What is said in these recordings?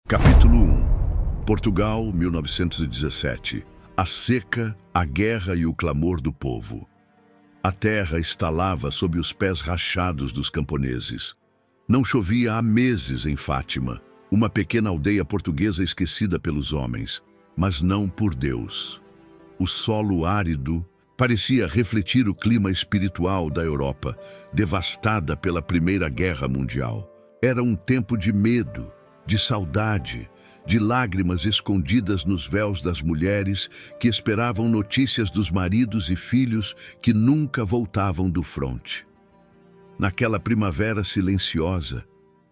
Capítulo 1. Portugal, 1917. A seca, a guerra e o clamor do povo. A terra estalava sob os pés rachados dos camponeses. Não chovia há meses em Fátima, uma pequena aldeia portuguesa esquecida pelos homens, mas não por Deus. O solo árido parecia refletir o clima espiritual da Europa, devastada pela Primeira Guerra Mundial. Era um tempo de medo, de saudade, de lágrimas escondidas nos véus das mulheres que esperavam notícias dos maridos e filhos que nunca voltavam do fronte. Naquela primavera silenciosa,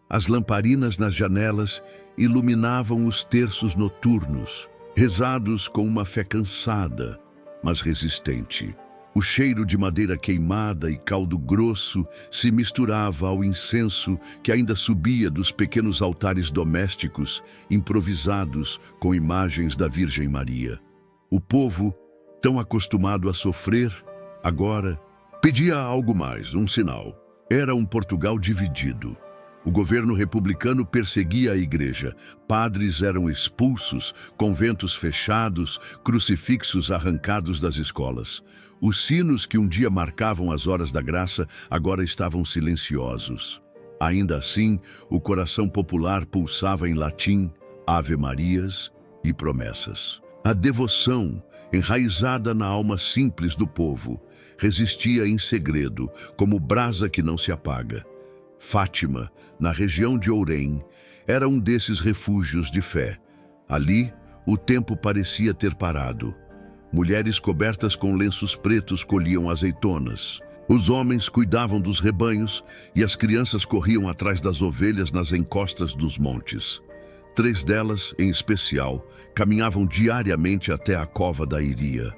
as lamparinas nas janelas iluminavam os terços noturnos, rezados com uma fé cansada, mas resistente. O cheiro de madeira queimada e caldo grosso se misturava ao incenso que ainda subia dos pequenos altares domésticos, improvisados com imagens da Virgem Maria. O povo, tão acostumado a sofrer, agora pedia algo mais, um sinal. Era um Portugal dividido. O governo republicano perseguia a igreja, padres eram expulsos, conventos fechados, crucifixos arrancados das escolas. Os sinos que um dia marcavam as horas da graça agora estavam silenciosos. Ainda assim, o coração popular pulsava em latim, ave-marias e promessas. A devoção, enraizada na alma simples do povo, resistia em segredo, como brasa que não se apaga. Fátima, na região de Ourém, era um desses refúgios de fé. Ali, o tempo parecia ter parado. Mulheres cobertas com lenços pretos colhiam azeitonas. Os homens cuidavam dos rebanhos e as crianças corriam atrás das ovelhas nas encostas dos montes. 3 delas, em especial, caminhavam diariamente até a cova da Iria.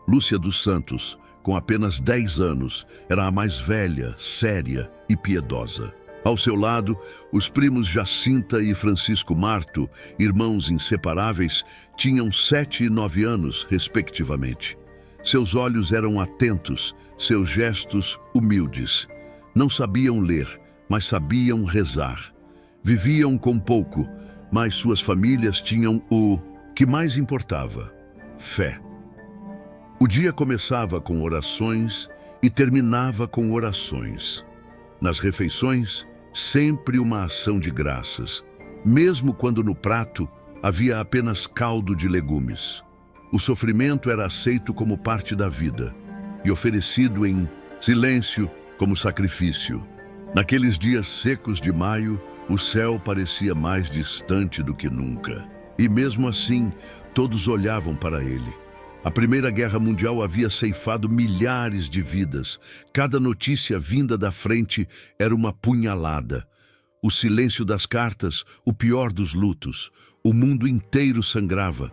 Lúcia dos Santos, com apenas 10 anos, era a mais velha, séria e piedosa. Ao seu lado, os primos Jacinta e Francisco Marto, irmãos inseparáveis, tinham 7 e 9 anos, respectivamente. Seus olhos eram atentos, seus gestos humildes. Não sabiam ler, mas sabiam rezar. Viviam com pouco, mas suas famílias tinham o que mais importava: fé. O dia começava com orações e terminava com orações. Nas refeições, sempre uma ação de graças, mesmo quando no prato havia apenas caldo de legumes. O sofrimento era aceito como parte da vida e oferecido em silêncio como sacrifício. Naqueles dias secos de maio, o céu parecia mais distante do que nunca. E mesmo assim, todos olhavam para ele. A Primeira Guerra Mundial havia ceifado milhares de vidas. Cada notícia vinda da frente era uma punhalada. O silêncio das cartas, o pior dos lutos. O mundo inteiro sangrava.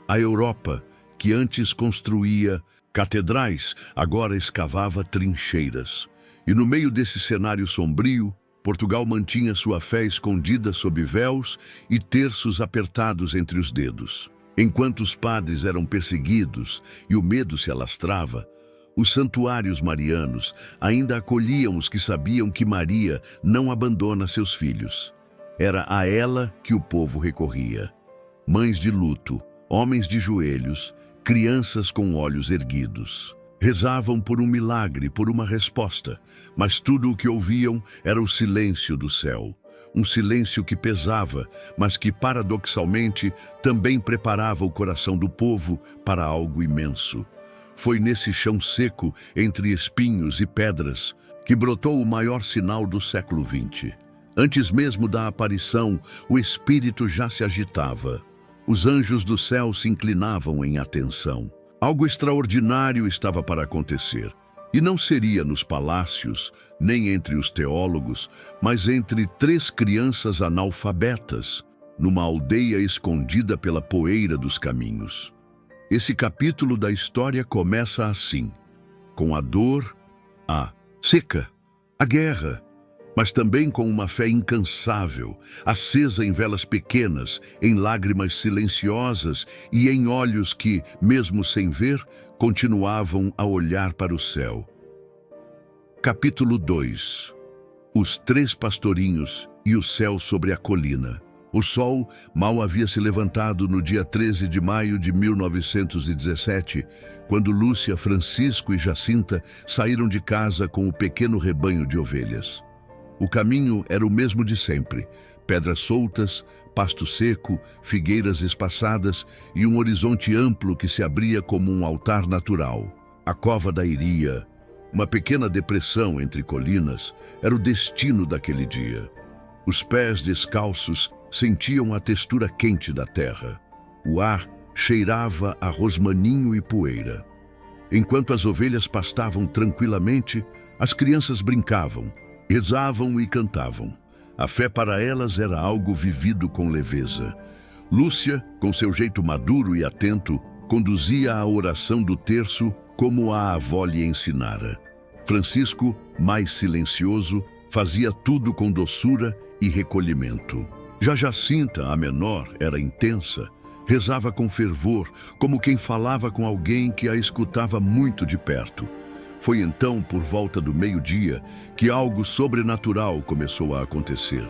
A Europa, que antes construía catedrais, agora escavava trincheiras. E no meio desse cenário sombrio, Portugal mantinha sua fé escondida sob véus e terços apertados entre os dedos. Enquanto os padres eram perseguidos e o medo se alastrava, os santuários marianos ainda acolhiam os que sabiam que Maria não abandona seus filhos. Era a ela que o povo recorria. Mães de luto, homens de joelhos, crianças com olhos erguidos. Rezavam por um milagre, por uma resposta, mas tudo o que ouviam era o silêncio do céu. Um silêncio que pesava, mas que paradoxalmente também preparava o coração do povo para algo imenso. Foi nesse chão seco, entre espinhos e pedras, que brotou o maior sinal do século XX. Antes mesmo da aparição, o espírito já se agitava. Os anjos do céu se inclinavam em atenção. Algo extraordinário estava para acontecer. E não seria nos palácios, nem entre os teólogos, mas entre 3 crianças analfabetas, numa aldeia escondida pela poeira dos caminhos. Esse capítulo da história começa assim, com a dor, a seca, a guerra, mas também com uma fé incansável, acesa em velas pequenas, em lágrimas silenciosas e em olhos que, mesmo sem ver, continuavam a olhar para o céu. Capítulo 2. Os 3 pastorinhos e o céu sobre a colina. O sol mal havia se levantado no dia 13 de maio de 1917, quando Lúcia, Francisco e Jacinta saíram de casa com o pequeno rebanho de ovelhas. O caminho era o mesmo de sempre: pedras soltas, pasto seco, figueiras espaçadas e um horizonte amplo que se abria como um altar natural. A cova da Iria, uma pequena depressão entre colinas, era o destino daquele dia. Os pés descalços sentiam a textura quente da terra. O ar cheirava a rosmaninho e poeira. Enquanto as ovelhas pastavam tranquilamente, as crianças brincavam, rezavam e cantavam. A fé para elas era algo vivido com leveza. Lúcia, com seu jeito maduro e atento, conduzia a oração do terço como a avó lhe ensinara. Francisco, mais silencioso, fazia tudo com doçura e recolhimento. Já Jacinta, a menor, era intensa, rezava com fervor, como quem falava com alguém que a escutava muito de perto. Foi então, por volta do meio-dia, que algo sobrenatural começou a acontecer.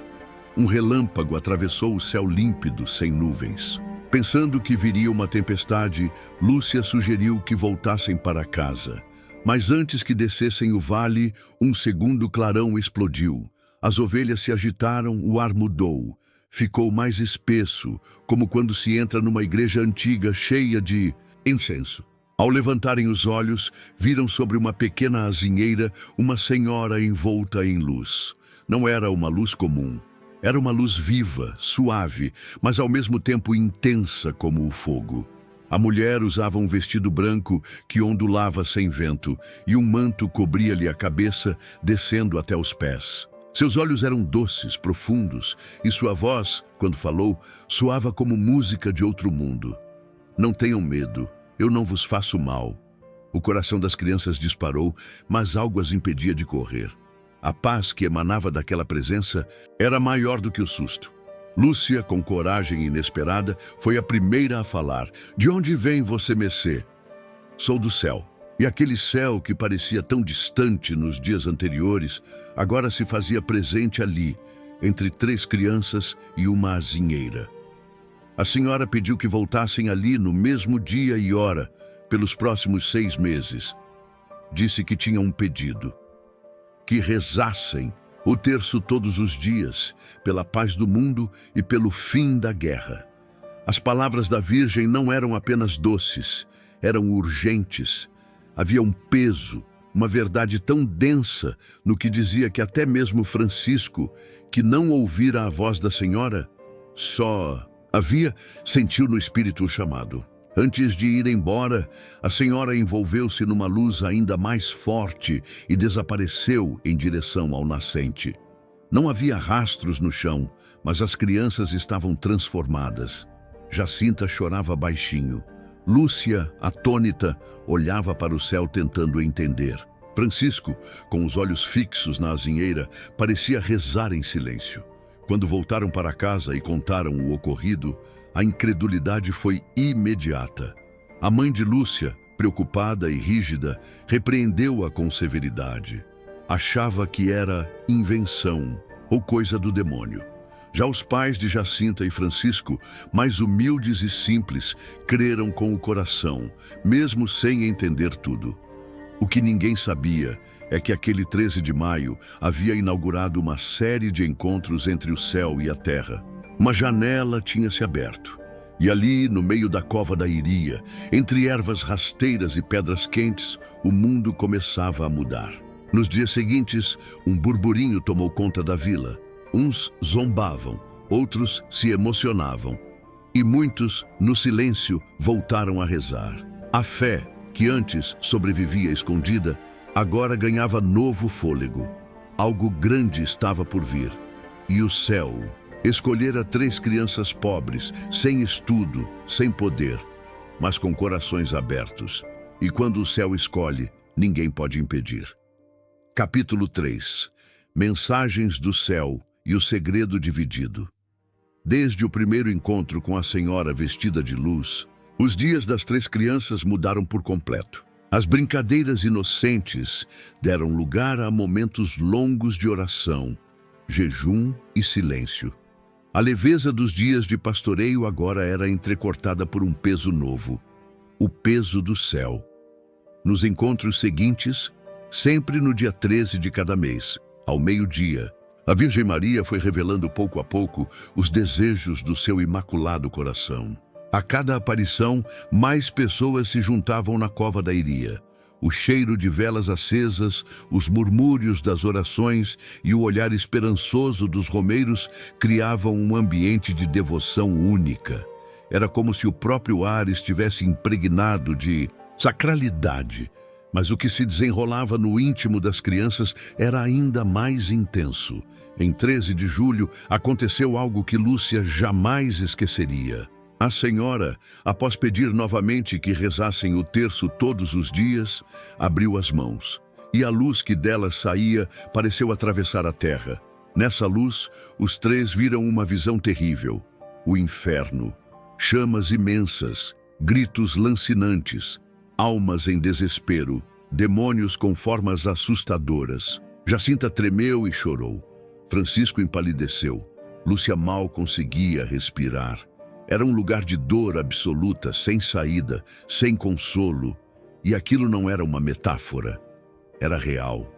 Um relâmpago atravessou o céu límpido, sem nuvens. Pensando que viria uma tempestade, Lúcia sugeriu que voltassem para casa. Mas antes que descessem o vale, um segundo clarão explodiu. As ovelhas se agitaram, o ar mudou. Ficou mais espesso, como quando se entra numa igreja antiga cheia de incenso. Ao levantarem os olhos, viram sobre uma pequena azinheira uma senhora envolta em luz. Não era uma luz comum. Era uma luz viva, suave, mas ao mesmo tempo intensa como o fogo. A mulher usava um vestido branco que ondulava sem vento, e um manto cobria-lhe a cabeça, descendo até os pés. Seus olhos eram doces, profundos, e sua voz, quando falou, soava como música de outro mundo. Não tenham medo, eu não vos faço mal. O coração das crianças disparou, mas algo as impedia de correr. A paz que emanava daquela presença era maior do que o susto. Lúcia, com coragem inesperada, foi a primeira a falar. De onde vem você, messê? Sou do céu. E aquele céu que parecia tão distante nos dias anteriores, agora se fazia presente ali, entre 3 crianças e uma azinheira. A senhora pediu que voltassem ali no mesmo dia e hora, pelos próximos 6 meses. Disse que tinha um pedido: que rezassem o terço todos os dias, pela paz do mundo e pelo fim da guerra. As palavras da Virgem não eram apenas doces, eram urgentes. Havia um peso, uma verdade tão densa no que dizia que até mesmo Francisco, que não ouvira a voz da senhora, só sentiu no espírito o chamado. Antes de ir embora, a senhora envolveu-se numa luz ainda mais forte e desapareceu em direção ao nascente. Não havia rastros no chão, mas as crianças estavam transformadas. Jacinta chorava baixinho. Lúcia, atônita, olhava para o céu tentando entender. Francisco, com os olhos fixos na azinheira, parecia rezar em silêncio. Quando voltaram para casa e contaram o ocorrido, a incredulidade foi imediata. A mãe de Lúcia, preocupada e rígida, repreendeu-a com severidade. Achava que era invenção ou coisa do demônio. Já os pais de Jacinta e Francisco, mais humildes e simples, creram com o coração, mesmo sem entender tudo. O que ninguém sabia é que aquele 13 de maio havia inaugurado uma série de encontros entre o céu e a terra. Uma janela tinha se aberto, e ali, no meio da cova da Iria, entre ervas rasteiras e pedras quentes, o mundo começava a mudar. Nos dias seguintes, um burburinho tomou conta da vila. Uns zombavam, outros se emocionavam, e muitos, no silêncio, voltaram a rezar. A fé, que antes sobrevivia escondida, agora ganhava novo fôlego. Algo grande estava por vir. E o céu escolhera 3 crianças pobres, sem estudo, sem poder, mas com corações abertos. E quando o céu escolhe, ninguém pode impedir. Capítulo 3. Mensagens do céu e o segredo dividido. Desde o primeiro encontro com a senhora vestida de luz, os dias das 3 crianças mudaram por completo. As brincadeiras inocentes deram lugar a momentos longos de oração, jejum e silêncio. A leveza dos dias de pastoreio agora era entrecortada por um peso novo, o peso do céu. Nos encontros seguintes, sempre no dia 13 de cada mês, ao meio-dia, a Virgem Maria foi revelando pouco a pouco os desejos do seu imaculado coração. A cada aparição, mais pessoas se juntavam na cova da Iria. O cheiro de velas acesas, os murmúrios das orações e o olhar esperançoso dos romeiros criavam um ambiente de devoção única. Era como se o próprio ar estivesse impregnado de sacralidade, mas o que se desenrolava no íntimo das crianças era ainda mais intenso. Em 13 de julho, aconteceu algo que Lúcia jamais esqueceria. A senhora, após pedir novamente que rezassem o terço todos os dias, abriu as mãos, e a luz que delas saía pareceu atravessar a terra. Nessa luz, os três viram uma visão terrível: o inferno, chamas imensas, gritos lancinantes, almas em desespero, demônios com formas assustadoras. Jacinta tremeu e chorou. Francisco empalideceu. Lúcia mal conseguia respirar. Era um lugar de dor absoluta, sem saída, sem consolo. E aquilo não era uma metáfora. Era real.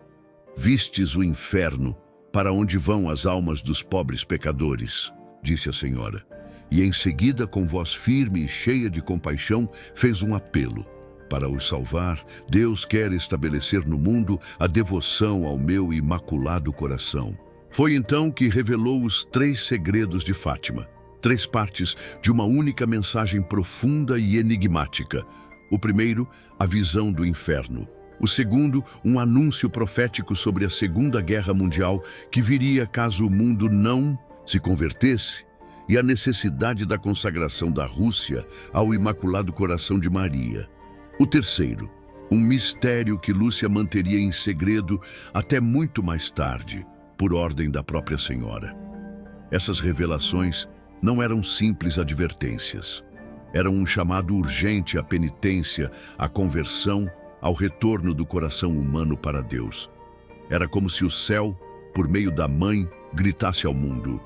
Vistes o inferno, para onde vão as almas dos pobres pecadores, disse a senhora. E em seguida, com voz firme e cheia de compaixão, fez um apelo. Para os salvar, Deus quer estabelecer no mundo a devoção ao meu imaculado coração. Foi então que revelou os 3 segredos de Fátima. 3 partes de uma única mensagem profunda e enigmática. O primeiro, a visão do inferno. O segundo, um anúncio profético sobre a Segunda Guerra Mundial que viria caso o mundo não se convertesse, e a necessidade da consagração da Rússia ao Imaculado Coração de Maria. O terceiro, um mistério que Lúcia manteria em segredo até muito mais tarde, por ordem da própria senhora. Essas revelações não eram simples advertências. Eram um chamado urgente à penitência, à conversão, ao retorno do coração humano para Deus. Era como se o céu, por meio da mãe, gritasse ao mundo: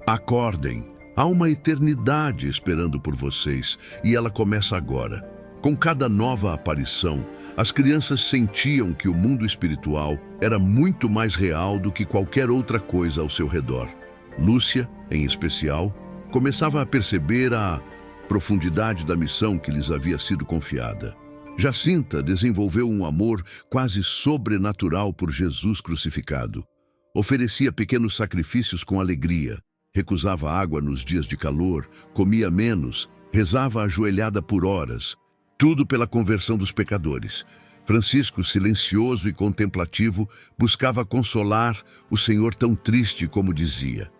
acordem, há uma eternidade esperando por vocês, e ela começa agora. Com cada nova aparição, as crianças sentiam que o mundo espiritual era muito mais real do que qualquer outra coisa ao seu redor. Lúcia, em especial, começava a perceber a profundidade da missão que lhes havia sido confiada. Jacinta desenvolveu um amor quase sobrenatural por Jesus crucificado. Oferecia pequenos sacrifícios com alegria, recusava água nos dias de calor, comia menos, rezava ajoelhada por horas, tudo pela conversão dos pecadores. Francisco, silencioso e contemplativo, buscava consolar o Senhor tão triste como dizia.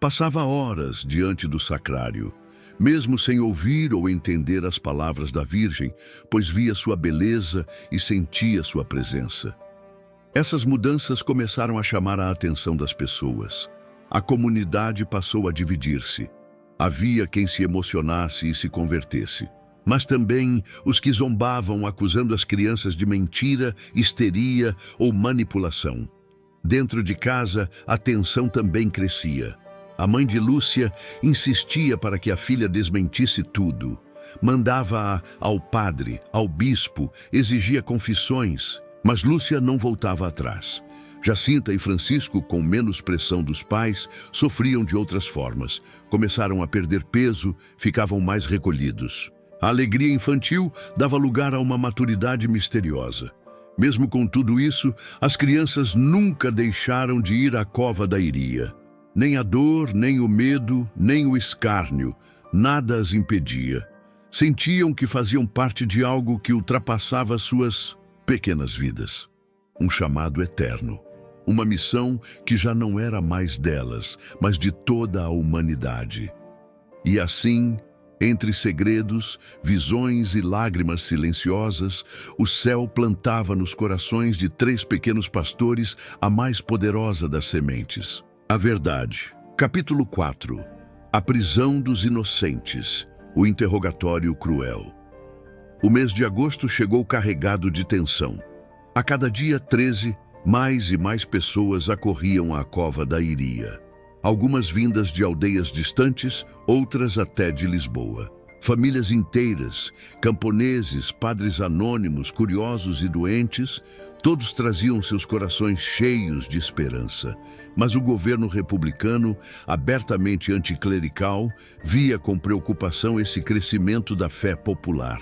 Passava horas diante do sacrário, mesmo sem ouvir ou entender as palavras da Virgem, pois via sua beleza e sentia sua presença. Essas mudanças começaram a chamar a atenção das pessoas. A comunidade passou a dividir-se. Havia quem se emocionasse e se convertesse, mas também os que zombavam, acusando as crianças de mentira, histeria ou manipulação. Dentro de casa, a tensão também crescia. A mãe de Lúcia insistia para que a filha desmentisse tudo. Mandava-a ao padre, ao bispo, exigia confissões, mas Lúcia não voltava atrás. Jacinta e Francisco, com menos pressão dos pais, sofriam de outras formas. Começaram a perder peso, ficavam mais recolhidos. A alegria infantil dava lugar a uma maturidade misteriosa. Mesmo com tudo isso, as crianças nunca deixaram de ir à cova da Iria. Nem a dor, nem o medo, nem o escárnio, nada as impedia. Sentiam que faziam parte de algo que ultrapassava suas pequenas vidas. Um chamado eterno. Uma missão que já não era mais delas, mas de toda a humanidade. E assim, entre segredos, visões e lágrimas silenciosas, o céu plantava nos corações de 3 pequenos pastores a mais poderosa das sementes. A verdade. Capítulo 4. A prisão dos inocentes. O interrogatório cruel. O mês de agosto chegou carregado de tensão. A cada dia 13, mais e mais pessoas acorriam à cova da Iria. algumas vindas de aldeias distantes, outras até de Lisboa. Famílias inteiras, camponeses, padres anônimos, curiosos e doentes, todos traziam seus corações cheios de esperança. Mas o governo republicano, abertamente anticlerical, via com preocupação esse crescimento da fé popular.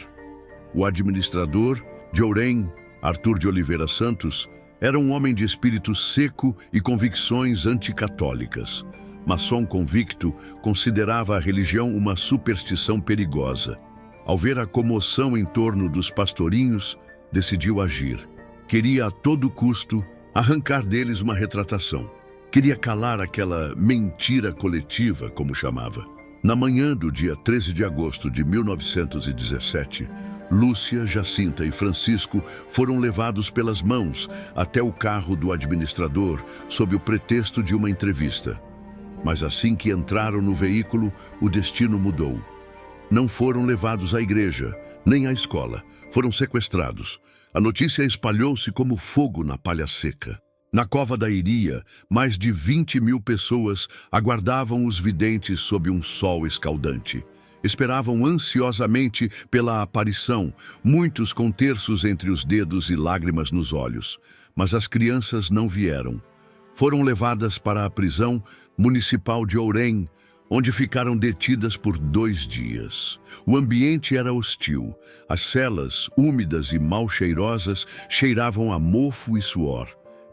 O administrador, de Ourém, Arthur de Oliveira Santos, era um homem de espírito seco e convicções anticatólicas. Maçom convicto, considerava a religião uma superstição perigosa. Ao ver a comoção em torno dos pastorinhos, decidiu agir. Queria a todo custo arrancar deles uma retratação. Queria calar aquela mentira coletiva, como chamava. Na manhã do dia 13 de agosto de 1917, Lúcia, Jacinta e Francisco foram levados pelas mãos até o carro do administrador, sob o pretexto de uma entrevista. Mas assim que entraram no veículo, o destino mudou. Não foram levados à igreja, nem à escola. Foram sequestrados. A notícia espalhou-se como fogo na palha seca. Na cova da Iria, mais de 20.000 pessoas aguardavam os videntes sob um sol escaldante. Esperavam ansiosamente pela aparição, muitos com terços entre os dedos e lágrimas nos olhos. Mas as crianças não vieram. Foram levadas para a prisão municipal de Ourém, onde ficaram detidas por 2 dias. O ambiente era hostil. As celas, úmidas e mal cheirosas, cheiravam a mofo e suor.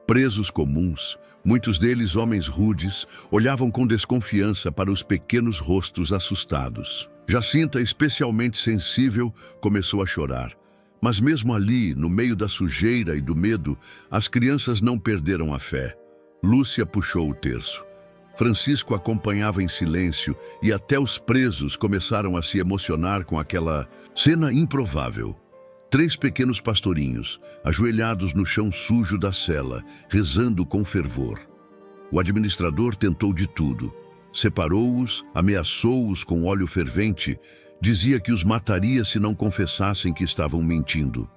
Presos comuns, muitos deles homens rudes, olhavam com desconfiança para os pequenos rostos assustados. Jacinta, especialmente sensível, começou a chorar. Mas mesmo ali, no meio da sujeira e do medo, as crianças não perderam a fé. Lúcia puxou o terço. Francisco acompanhava em silêncio e até os presos começaram a se emocionar com aquela cena improvável. 3 pequenos pastorinhos, ajoelhados no chão sujo da cela, rezando com fervor. O administrador tentou de tudo. Separou-os, ameaçou-os com óleo fervente, dizia que os mataria se não confessassem que estavam mentindo.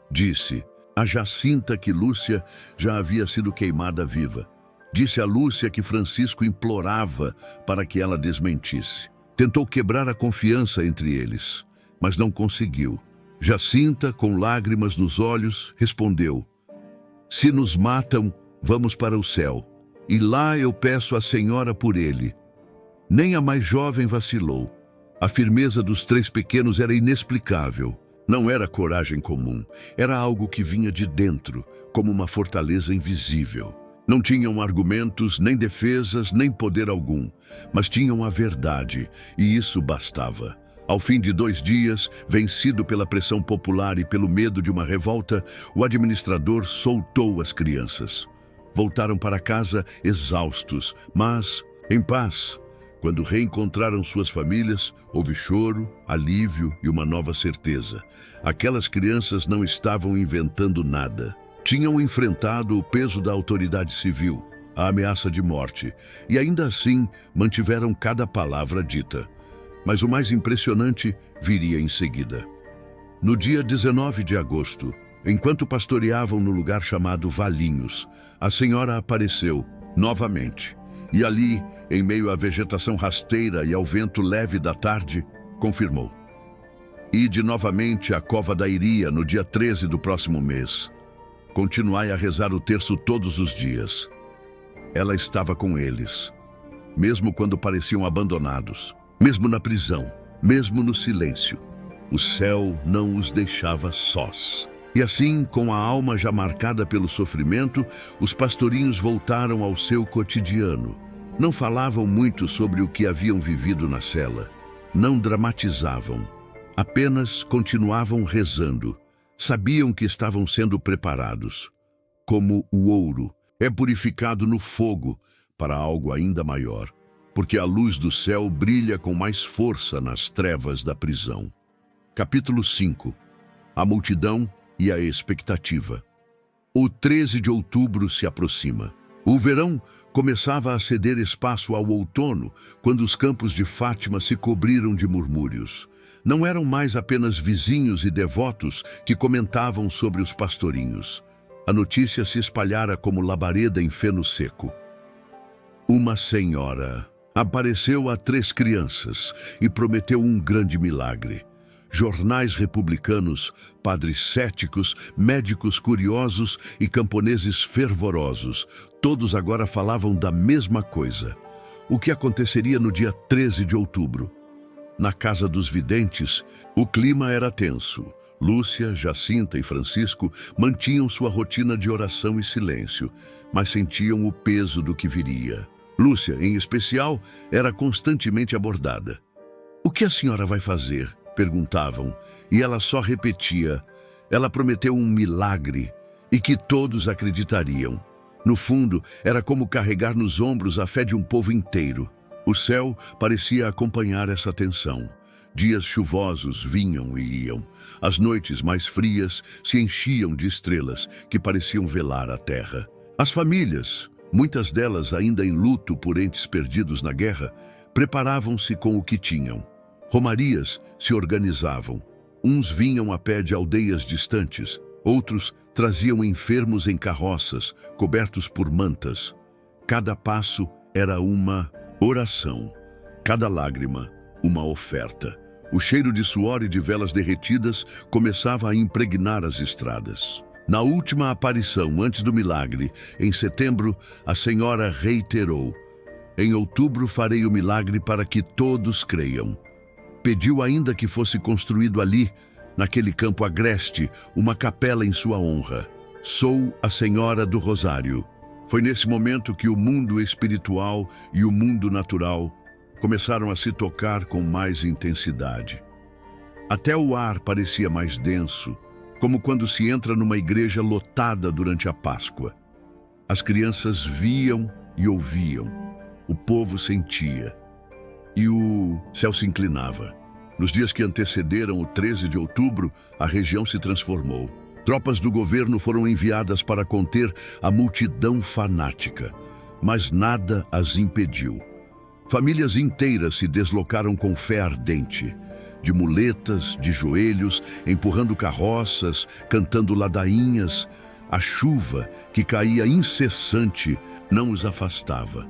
Disse a Jacinta que Lúcia já havia sido queimada viva. Disse a Lúcia que Francisco implorava para que ela desmentisse. Tentou quebrar a confiança entre eles, mas não conseguiu. Jacinta, com lágrimas nos olhos, respondeu: "Se nos matam, vamos para o céu, e lá eu peço à Senhora por ele." Nem a mais jovem vacilou. A firmeza dos 3 pequenos era inexplicável. Não era coragem comum, era algo que vinha de dentro, como uma fortaleza invisível. Não tinham argumentos, nem defesas, nem poder algum, mas tinham a verdade, e isso bastava. Ao fim de 2 dias, vencido pela pressão popular e pelo medo de uma revolta, o administrador soltou as crianças. Voltaram para casa exaustos, mas em paz. Quando reencontraram suas famílias, houve choro, alívio e uma nova certeza. Aquelas crianças não estavam inventando nada. Tinham enfrentado o peso da autoridade civil, a ameaça de morte, e ainda assim mantiveram cada palavra dita. Mas o mais impressionante viria em seguida. No dia 19 de agosto, enquanto pastoreavam no lugar chamado Valinhos, a senhora apareceu novamente. E ali, em meio à vegetação rasteira e ao vento leve da tarde, confirmou: "Ide novamente à cova da Iria no dia 13 do próximo mês. Continuai a rezar o terço todos os dias." Ela estava com eles, mesmo quando pareciam abandonados, mesmo na prisão, mesmo no silêncio. O céu não os deixava sós. E assim, com a alma já marcada pelo sofrimento, os pastorinhos voltaram ao seu cotidiano. Não falavam muito sobre o que haviam vivido na cela. Não dramatizavam. Apenas continuavam rezando. Sabiam que estavam sendo preparados. Como o ouro é purificado no fogo para algo ainda maior, porque a luz do céu brilha com mais força nas trevas da prisão. Capítulo 5. A multidão e a expectativa. O 13 de outubro se aproxima. O verão começava a ceder espaço ao outono, quando os campos de Fátima se cobriram de murmúrios. Não eram mais apenas vizinhos e devotos que comentavam sobre os pastorinhos. A notícia se espalhara como labareda em feno seco. Uma senhora apareceu a 3 crianças e prometeu um grande milagre. Jornais republicanos, padres céticos, médicos curiosos e camponeses fervorosos, todos agora falavam da mesma coisa. O que aconteceria no dia 13 de outubro? Na casa dos videntes, o clima era tenso. Lúcia, Jacinta e Francisco mantinham sua rotina de oração e silêncio, mas sentiam o peso do que viria. Lúcia, em especial, era constantemente abordada. "O que a senhora vai fazer?" perguntavam, e ela só repetia. Ela prometeu um milagre e que todos acreditariam. No fundo, era como carregar nos ombros a fé de um povo inteiro. O céu parecia acompanhar essa tensão. Dias chuvosos vinham e iam. As noites mais frias se enchiam de estrelas que pareciam velar a terra. As famílias, muitas delas ainda em luto por entes perdidos na guerra, preparavam-se com o que tinham. Romarias se organizavam. Uns vinham a pé de aldeias distantes, outros traziam enfermos em carroças, cobertos por mantas. Cada passo era uma oração, cada lágrima uma oferta. O cheiro de suor e de velas derretidas começava a impregnar as estradas. Na última aparição, antes do milagre, em setembro, a senhora reiterou: "Em outubro farei o milagre para que todos creiam." Pediu ainda que fosse construído ali, naquele campo agreste, uma capela em sua honra. "Sou a Senhora do Rosário." Foi nesse momento que o mundo espiritual e o mundo natural começaram a se tocar com mais intensidade. Até o ar parecia mais denso, como quando se entra numa igreja lotada durante a Páscoa. As crianças viam e ouviam, o povo sentia, e o céu se inclinava. Nos dias que antecederam o 13 de outubro, a região se transformou. Tropas do governo foram enviadas para conter a multidão fanática, mas nada as impediu. Famílias inteiras se deslocaram com fé ardente, de muletas, de joelhos, empurrando carroças, cantando ladainhas. A chuva, que caía incessante, não os afastava,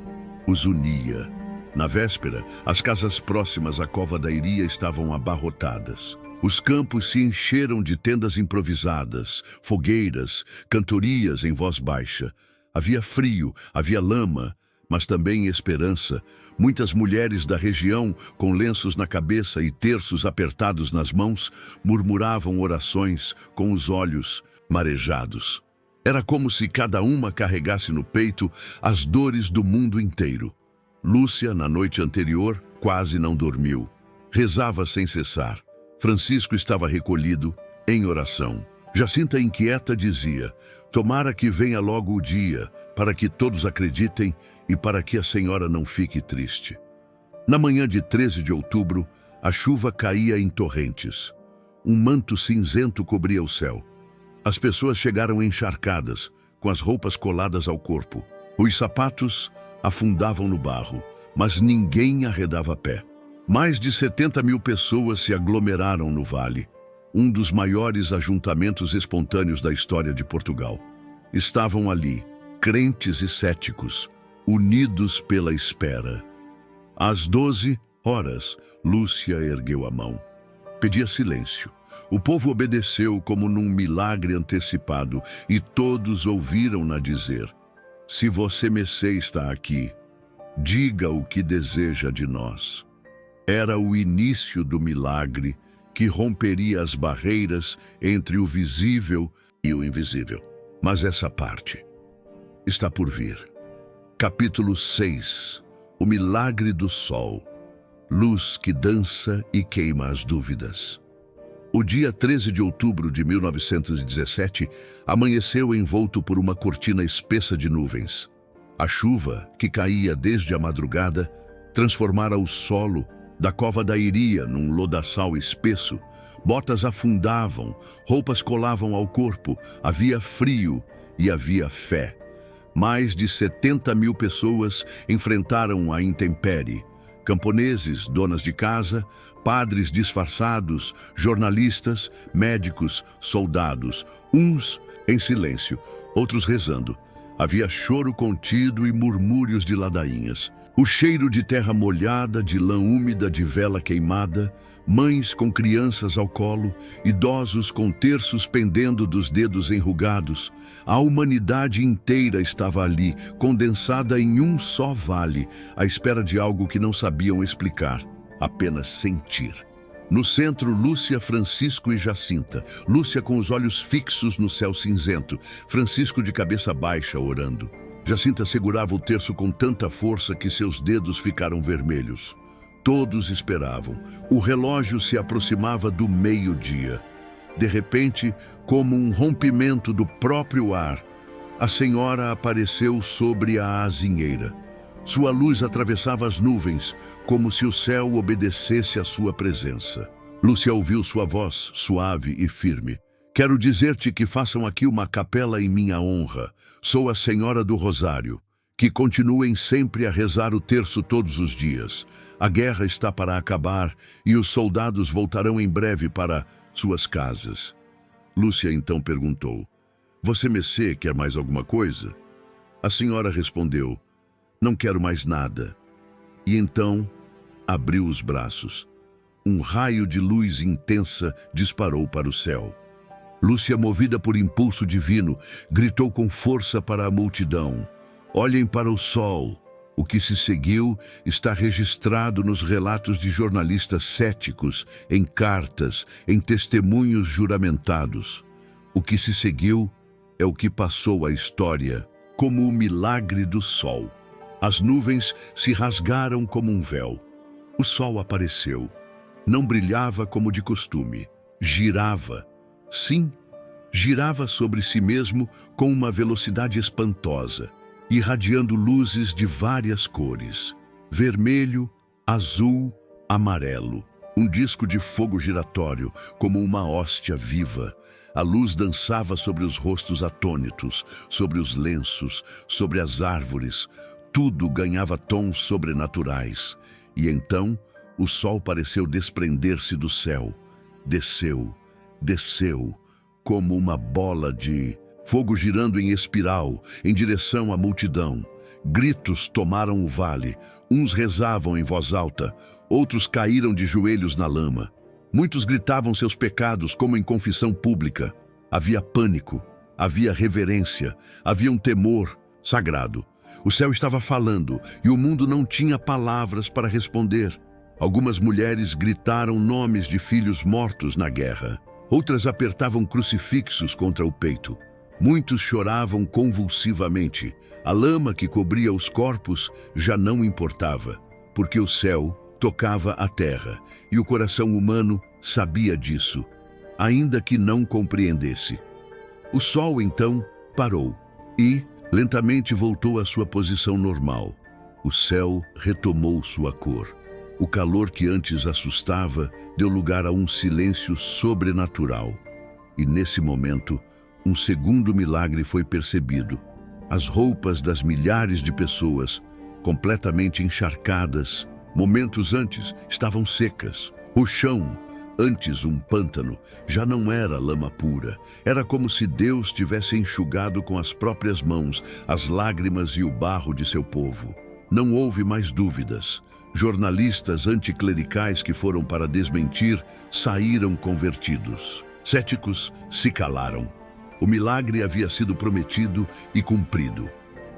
os unia. Na véspera, as casas próximas à Cova da Iria estavam abarrotadas. Os campos se encheram de tendas improvisadas, fogueiras, cantorias em voz baixa. Havia frio, havia lama, mas também esperança. Muitas mulheres da região, com lenços na cabeça e terços apertados nas mãos, murmuravam orações com os olhos marejados. Era como se cada uma carregasse no peito as dores do mundo inteiro. Lúcia, na noite anterior, quase não dormiu. Rezava sem cessar. Francisco estava recolhido, em oração. Jacinta, inquieta, dizia: "Tomara que venha logo o dia, para que todos acreditem e para que a senhora não fique triste." Na manhã de 13 de outubro, a chuva caía em torrentes. Um manto cinzento cobria o céu. As pessoas chegaram encharcadas, com as roupas coladas ao corpo. Os sapatos afundavam no barro, mas ninguém arredava pé. Mais de 70.000 pessoas se aglomeraram no vale, um dos maiores ajuntamentos espontâneos da história de Portugal. Estavam ali, crentes e céticos, unidos pela espera. Às 12 horas, Lúcia ergueu a mão. Pedia silêncio. O povo obedeceu como num milagre antecipado, e todos ouviram-na dizer: "Se você Messê está aqui, diga o que deseja de nós." Era o início do milagre que romperia as barreiras entre o visível e o invisível. Mas essa parte está por vir. Capítulo 6. O milagre do sol. Luz que dança e queima as dúvidas. O dia 13 de outubro de 1917 amanheceu envolto por uma cortina espessa de nuvens. A chuva, que caía desde a madrugada, transformara o solo da Cova da Iria num lodaçal espesso. Botas afundavam, roupas colavam ao corpo, havia frio e havia fé. Mais de 70.000 pessoas enfrentaram a intempérie. Camponeses, donas de casa, padres disfarçados, jornalistas, médicos, soldados, uns em silêncio, outros rezando. Havia choro contido e murmúrios de ladainhas. O cheiro de terra molhada, de lã úmida, de vela queimada, mães com crianças ao colo, idosos com terços pendendo dos dedos enrugados. A humanidade inteira estava ali, condensada em um só vale, à espera de algo que não sabiam explicar, apenas sentir. No centro, Lúcia, Francisco e Jacinta. Lúcia com os olhos fixos no céu cinzento, Francisco de cabeça baixa orando. Jacinta segurava o terço com tanta força que seus dedos ficaram vermelhos. Todos esperavam. O relógio se aproximava do meio-dia. De repente, como um rompimento do próprio ar, a senhora apareceu sobre a azinheira. Sua luz atravessava as nuvens, como se o céu obedecesse à sua presença. Lúcia ouviu sua voz, suave e firme. Quero dizer-te que façam aqui uma capela em minha honra. Sou a Senhora do Rosário. Que continuem sempre a rezar o terço todos os dias. A guerra está para acabar e os soldados voltarão em breve para suas casas. Lúcia então perguntou: Você, Messê, quer mais alguma coisa? A senhora respondeu: Não quero mais nada. E então abriu os braços. Um raio de luz intensa disparou para o céu. Lúcia, movida por impulso divino, gritou com força para a multidão: Olhem para o sol. O que se seguiu está registrado nos relatos de jornalistas céticos, em cartas, em testemunhos juramentados. O que se seguiu é o que passou à história como o milagre do sol. As nuvens se rasgaram como um véu. O sol apareceu. Não brilhava como de costume. Girava. Sim, girava sobre si mesmo com uma velocidade espantosa, irradiando luzes de várias cores: vermelho, azul, amarelo. Um disco de fogo giratório, como uma hóstia viva. A luz dançava sobre os rostos atônitos, sobre os lenços, sobre as árvores. Tudo ganhava tons sobrenaturais. E então, o sol pareceu desprender-se do céu. Desceu, desceu, como uma bola de fogo girando em espiral, em direção à multidão. Gritos tomaram o vale. Uns rezavam em voz alta, outros caíram de joelhos na lama. Muitos gritavam seus pecados como em confissão pública. Havia pânico, havia reverência, havia um temor sagrado. O céu estava falando e o mundo não tinha palavras para responder. Algumas mulheres gritaram nomes de filhos mortos na guerra. Outras apertavam crucifixos contra o peito. Muitos choravam convulsivamente. A lama que cobria os corpos já não importava, porque o céu tocava a terra e o coração humano sabia disso, ainda que não compreendesse. O sol então parou e lentamente voltou à sua posição normal. O céu retomou sua cor. O calor que antes assustava deu lugar a um silêncio sobrenatural. E nesse momento, um segundo milagre foi percebido. As roupas das milhares de pessoas, completamente encharcadas, momentos antes estavam secas. O chão, antes um pântano, já não era lama pura. Era como se Deus tivesse enxugado com as próprias mãos as lágrimas e o barro de seu povo. Não houve mais dúvidas. Jornalistas anticlericais que foram para desmentir saíram convertidos. Céticos se calaram. O milagre havia sido prometido e cumprido.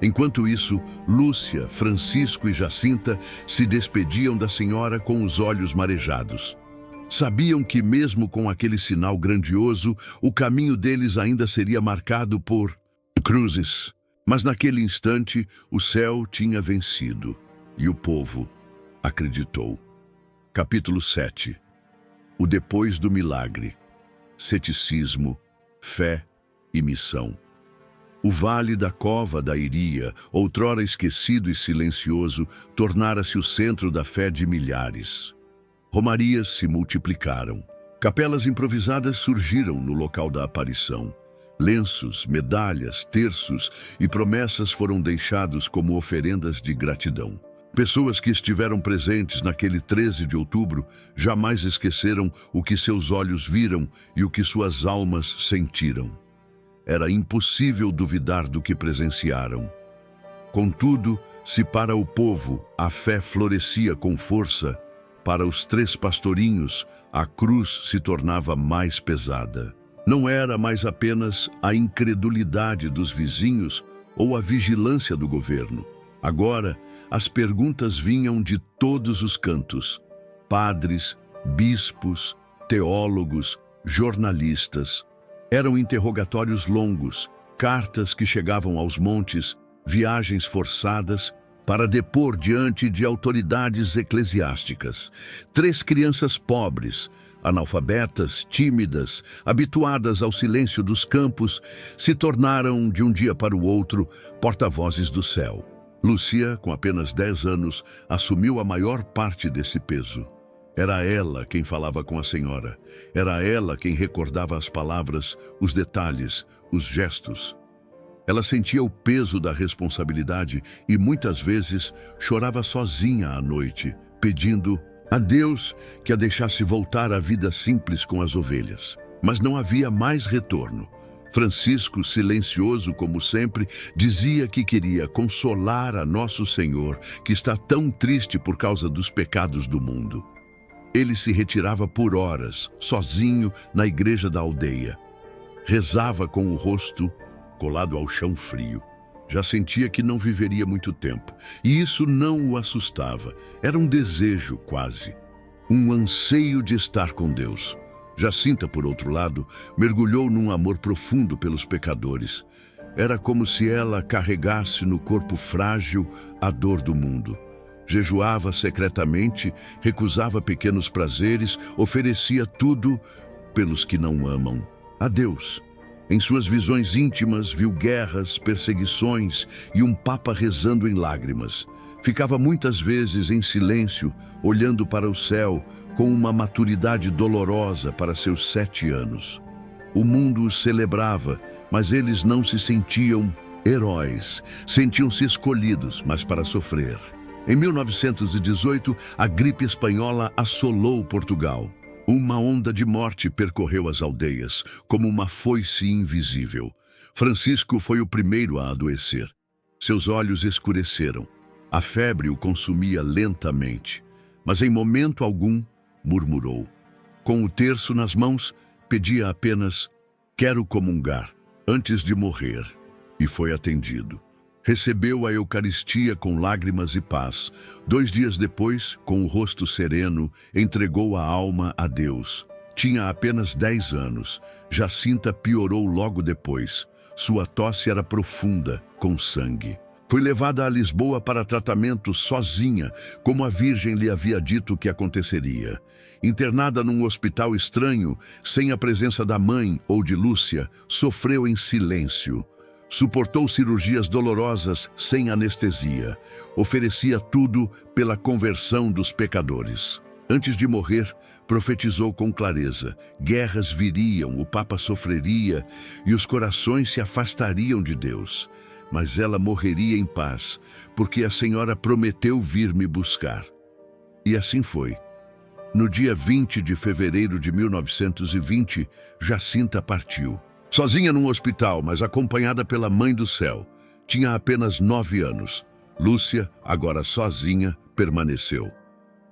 Enquanto isso, Lúcia, Francisco e Jacinta se despediam da senhora com os olhos marejados. Sabiam que mesmo com aquele sinal grandioso, o caminho deles ainda seria marcado por cruzes. Mas naquele instante, o céu tinha vencido e o povo acreditou. Capítulo 7. O depois do milagre. Ceticismo, fé e missão. O vale da cova da Iria, outrora esquecido e silencioso, tornara-se o centro da fé de milhares. Romarias se multiplicaram. Capelas improvisadas surgiram no local da aparição. Lenços, medalhas, terços e promessas foram deixados como oferendas de gratidão. Pessoas que estiveram presentes naquele 13 de outubro jamais esqueceram o que seus olhos viram e o que suas almas sentiram. Era impossível duvidar do que presenciaram. Contudo, se para o povo a fé florescia com força, para os 3 pastorinhos a cruz se tornava mais pesada. Não era mais apenas a incredulidade dos vizinhos ou a vigilância do governo. Agora, as perguntas vinham de todos os cantos. Padres, bispos, teólogos, jornalistas. Eram interrogatórios longos, cartas que chegavam aos montes, viagens forçadas para depor diante de autoridades eclesiásticas. 3 crianças pobres, analfabetas, tímidas, habituadas ao silêncio dos campos, se tornaram, de um dia para o outro, porta-vozes do céu. Lúcia, com apenas 10 anos, assumiu a maior parte desse peso. Era ela quem falava com a senhora. Era ela quem recordava as palavras, os detalhes, os gestos. Ela sentia o peso da responsabilidade e muitas vezes chorava sozinha à noite, pedindo a Deus que a deixasse voltar à vida simples com as ovelhas. Mas não havia mais retorno. Francisco, silencioso como sempre, dizia que queria consolar a Nosso Senhor, que está tão triste por causa dos pecados do mundo. Ele se retirava por horas, sozinho, na igreja da aldeia. Rezava com o rosto colado ao chão frio. Já sentia que não viveria muito tempo, e isso não o assustava. Era um desejo, quase. Um anseio de estar com Deus. Jacinta, por outro lado, mergulhou num amor profundo pelos pecadores. Era como se ela carregasse no corpo frágil a dor do mundo. Jejuava secretamente, recusava pequenos prazeres, oferecia tudo pelos que não amam. A Deus. Em suas visões íntimas, viu guerras, perseguições e um papa rezando em lágrimas. Ficava muitas vezes em silêncio, olhando para o céu, com uma maturidade dolorosa para seus 7 anos. O mundo os celebrava, mas eles não se sentiam heróis. Sentiam-se escolhidos, mas para sofrer. Em 1918, a gripe espanhola assolou Portugal. Uma onda de morte percorreu as aldeias, como uma foice invisível. Francisco foi o primeiro a adoecer. Seus olhos escureceram. A febre o consumia lentamente, mas em momento algum murmurou. Com o terço nas mãos, pedia apenas: "Quero comungar", antes de morrer, e foi atendido. Recebeu a Eucaristia com lágrimas e paz. 2 dias depois, com o rosto sereno, entregou a alma a Deus. Tinha apenas 10 anos. Jacinta piorou logo depois. Sua tosse era profunda, com sangue. Foi levada a Lisboa para tratamento sozinha, como a Virgem lhe havia dito que aconteceria. Internada num hospital estranho, sem a presença da mãe ou de Lúcia, sofreu em silêncio. Suportou cirurgias dolorosas sem anestesia. Oferecia tudo pela conversão dos pecadores. Antes de morrer, profetizou com clareza: guerras viriam, o Papa sofreria e os corações se afastariam de Deus. Mas ela morreria em paz, porque a Senhora prometeu vir me buscar. E assim foi. No dia 20 de fevereiro de 1920, Jacinta partiu. Sozinha num hospital, mas acompanhada pela Mãe do Céu. Tinha apenas 9 anos. Lúcia, agora sozinha, permaneceu.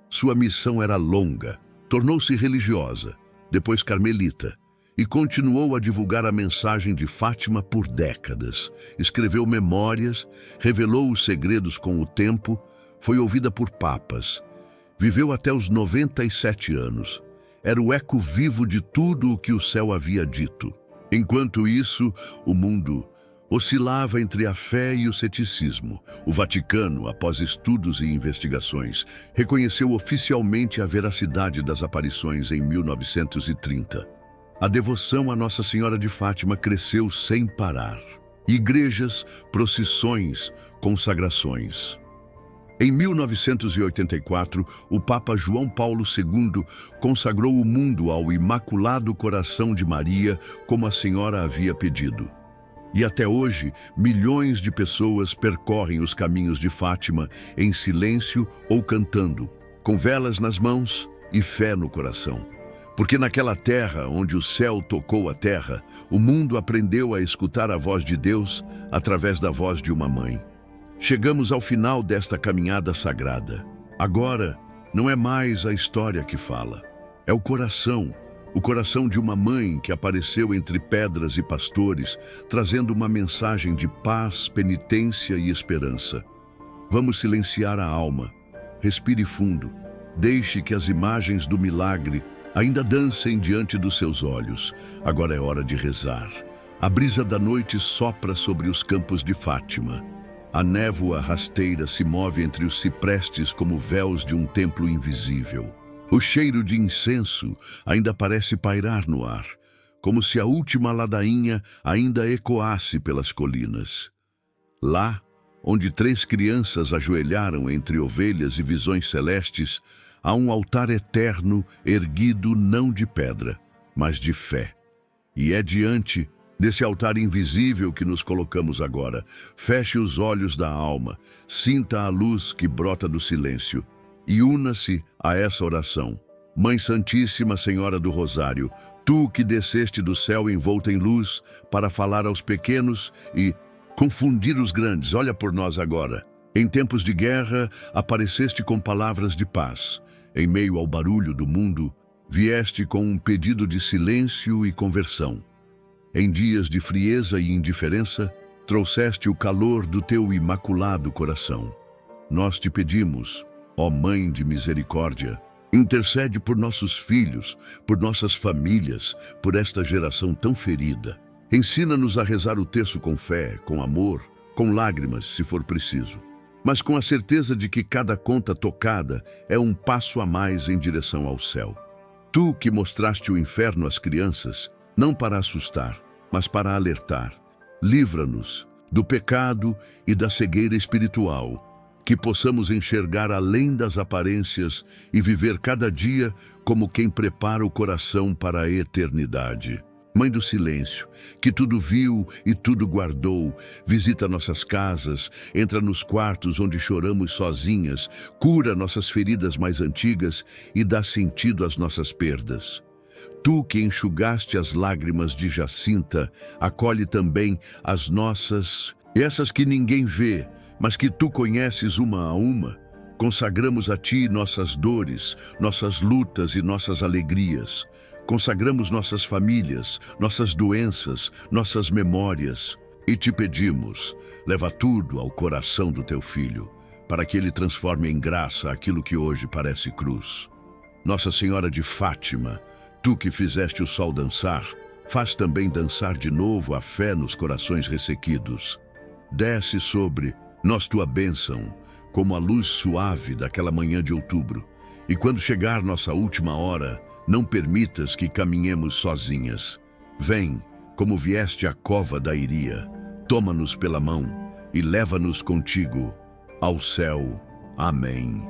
Sua missão era longa. Tornou-se religiosa, depois carmelita, e continuou a divulgar a mensagem de Fátima por décadas. Escreveu memórias, revelou os segredos com o tempo, foi ouvida por papas. Viveu até os 97 anos. Era o eco vivo de tudo o que o céu havia dito. Enquanto isso, o mundo oscilava entre a fé e o ceticismo. O Vaticano, após estudos e investigações, reconheceu oficialmente a veracidade das aparições em 1930. A devoção a Nossa Senhora de Fátima cresceu sem parar. Igrejas, procissões, consagrações. Em 1984, o Papa João Paulo II consagrou o mundo ao Imaculado Coração de Maria, como a Senhora havia pedido. E até hoje, milhões de pessoas percorrem os caminhos de Fátima em silêncio ou cantando, com velas nas mãos e fé no coração. Porque naquela terra onde o céu tocou a terra, o mundo aprendeu a escutar a voz de Deus através da voz de uma mãe. Chegamos ao final desta caminhada sagrada. Agora, não é mais a história que fala. É o coração de uma mãe que apareceu entre pedras e pastores, trazendo uma mensagem de paz, penitência e esperança. Vamos silenciar a alma. Respire fundo. Deixe que as imagens do milagre ainda dancem diante dos seus olhos. Agora é hora de rezar. A brisa da noite sopra sobre os campos de Fátima. A névoa rasteira se move entre os ciprestes como véus de um templo invisível. O cheiro de incenso ainda parece pairar no ar, como se a última ladainha ainda ecoasse pelas colinas. Lá, onde 3 crianças ajoelharam entre ovelhas e visões celestes, há um altar eterno erguido não de pedra, mas de fé. E é diante desse altar invisível que nos colocamos agora. Feche os olhos da alma, sinta a luz que brota do silêncio e una-se a essa oração. Mãe Santíssima Senhora do Rosário, tu que desceste do céu envolta em luz para falar aos pequenos e confundir os grandes, olha por nós agora. Em tempos de guerra, apareceste com palavras de paz. Em meio ao barulho do mundo, vieste com um pedido de silêncio e conversão. Em dias de frieza e indiferença, trouxeste o calor do teu imaculado coração. Nós te pedimos, ó Mãe de Misericórdia, intercede por nossos filhos, por nossas famílias, por esta geração tão ferida. Ensina-nos a rezar o terço com fé, com amor, com lágrimas, se for preciso, mas com a certeza de que cada conta tocada é um passo a mais em direção ao céu. Tu que mostraste o inferno às crianças, não para assustar, mas para alertar. Livra-nos do pecado e da cegueira espiritual, que possamos enxergar além das aparências e viver cada dia como quem prepara o coração para a eternidade. Mãe do silêncio, que tudo viu e tudo guardou, visita nossas casas, entra nos quartos onde choramos sozinhas, cura nossas feridas mais antigas e dá sentido às nossas perdas. Tu que enxugaste as lágrimas de Jacinta, acolhe também as nossas, essas que ninguém vê, mas que tu conheces uma a uma. Consagramos a ti nossas dores, nossas lutas e nossas alegrias. Consagramos nossas famílias, nossas doenças, nossas memórias. E te pedimos, leva tudo ao coração do teu Filho, para que ele transforme em graça aquilo que hoje parece cruz. Nossa Senhora de Fátima, tu que fizeste o sol dançar, faz também dançar de novo a fé nos corações ressequidos. Desce sobre nós tua bênção, como a luz suave daquela manhã de outubro. E quando chegar nossa última hora, não permitas que caminhemos sozinhas. Vem, como vieste à cova da Iria, toma-nos pela mão e leva-nos contigo ao céu. Amém.